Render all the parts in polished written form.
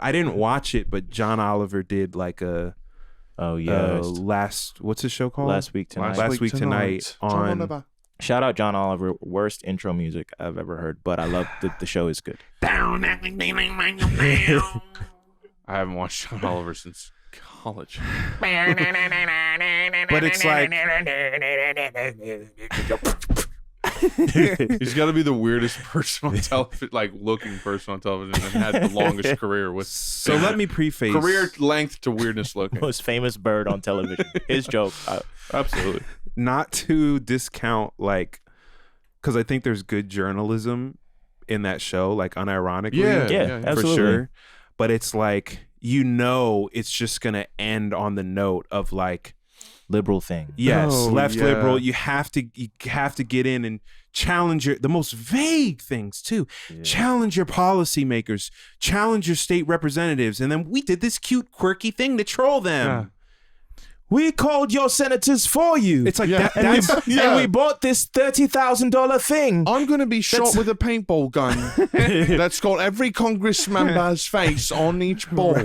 I didn't watch it, but John Oliver did like a what's his show called? Last Week Tonight. Last Week Tonight on. Shout out John Oliver. Worst intro music I've ever heard, but I love the show is good. I haven't watched John Oliver since college. But it's like he's got to be the weirdest person on television, like looking person on television, and had the longest career with. So let me preface career length to weirdness looking. Most famous bird on television. His joke. Absolutely. Not to discount, like, because I think there's good journalism in that show, like unironically. Yeah, for absolutely. sure. But it's like, it's just gonna end on the note of like liberal thing. Yes, left liberal. You have to get in and challenge the most vague things too. Yeah. Challenge your policymakers, challenge your state representatives, and then we did this cute, quirky thing to troll them. Yeah. We called your senators for you. It's like and we bought this $30,000 thing. I'm going to be shot with a paintball gun that's got every congressman member's face on each ball.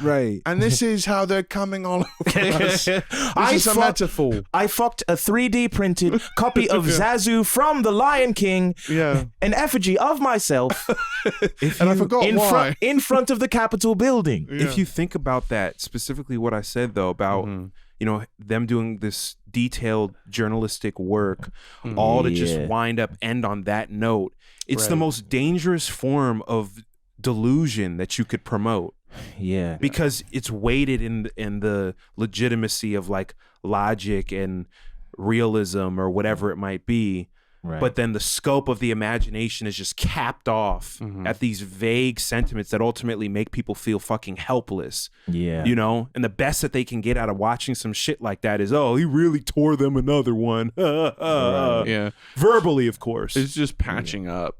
Right. And this is how they're coming all over us. This is a metaphor. I fucked a 3D printed copy of Zazu from The Lion King. Yeah. An effigy of myself. And I forgot why. In front of the Capitol building. Yeah. If you think about that, specifically what I said though about them doing this detailed journalistic work, all to just end on that note. It's the most dangerous form of delusion that you could promote. Yeah. Because it's weighted in the legitimacy of like logic and realism or whatever it might be. Right. But then the scope of the imagination is just capped off at these vague sentiments that ultimately make people feel fucking helpless. Yeah. You know? And the best that they can get out of watching some shit like that is, oh, he really tore them another one. Right. Yeah. Verbally, of course. It's just patching up.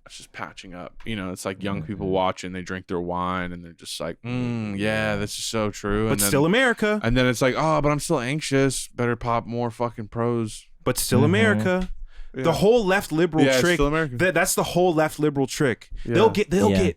It's just patching up. You know, it's like young people watching, they drink their wine and they're just like, yeah, this is so true. But still America. And then it's like, oh, but I'm still anxious. Better pop more fucking prose. But still America. Yeah. The whole left liberal trick. That's the whole left liberal trick. Yeah.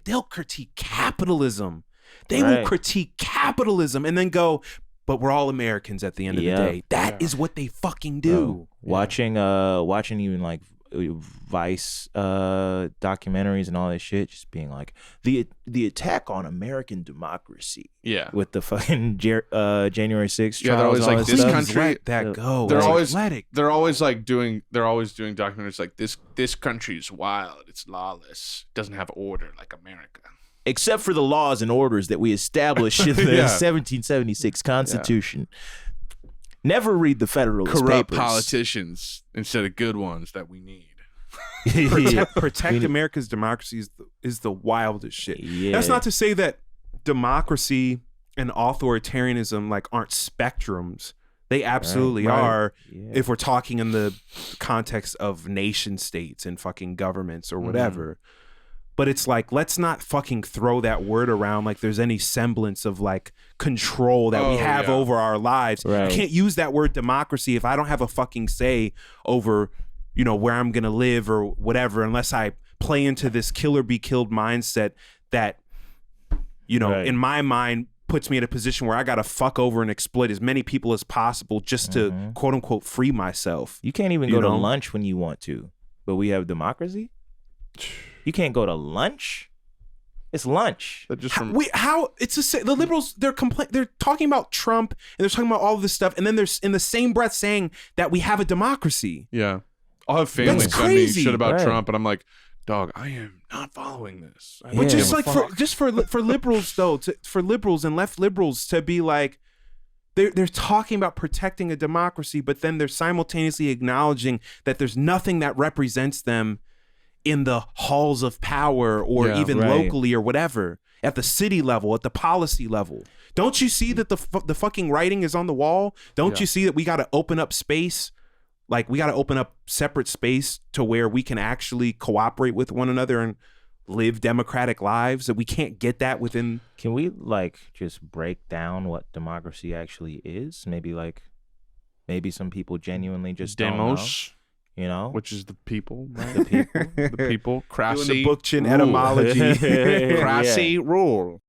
They'll critique capitalism. They will critique capitalism and then go, but we're all Americans at the end of the day. That is what they fucking do. Watching even like Vice documentaries and all that shit, just being like the attack on American democracy. Yeah, with the fucking January 6th trials. Yeah, they're always like this country. Let that go. They're always doing documentaries like this country's wild. It's lawless. It doesn't have order like America. Except for the laws and orders that we established in the 1776 Constitution. Yeah. Never read the Federalist Corrupt Papers. Politicians instead of good ones that we need. Protect America's democracy is the wildest shit. Yeah. That's not to say that democracy and authoritarianism like aren't spectrums. They absolutely are. Yeah. If we're talking in the context of nation states and fucking governments or whatever. But it's like, let's not fucking throw that word around like there's any semblance of like control that we have over our lives. Right. I can't use that word democracy if I don't have a fucking say over, you know, where I'm going to live or whatever, unless I play into this kill or be killed mindset that, you know, in my mind puts me in a position where I got to fuck over and exploit as many people as possible just to quote unquote free myself. You can't even go to lunch when you want to, but we have democracy. You can't go to lunch. It's lunch. The liberals, they're talking about Trump and they're talking about all of this stuff, and then they're in the same breath saying that we have a democracy. Yeah, I'll have family send me shit about Trump, and I'm like, dog, I am not following this. But just like for liberals though, for liberals and left liberals to be like, they're talking about protecting a democracy, but then they're simultaneously acknowledging that there's nothing that represents them in the halls of power or even locally or whatever, at the city level, at the policy level. Don't you see that the fucking writing is on the wall? Don't you see that we got to open up space? Like, we got to open up separate space to where we can actually cooperate with one another and live democratic lives, that we can't get that within. Can we like just break down what democracy actually is? Maybe some people genuinely just don't know. You know, which is the people, right? the people. The people. Doing the Crassy book chin Rule. etymology. Crassy rule.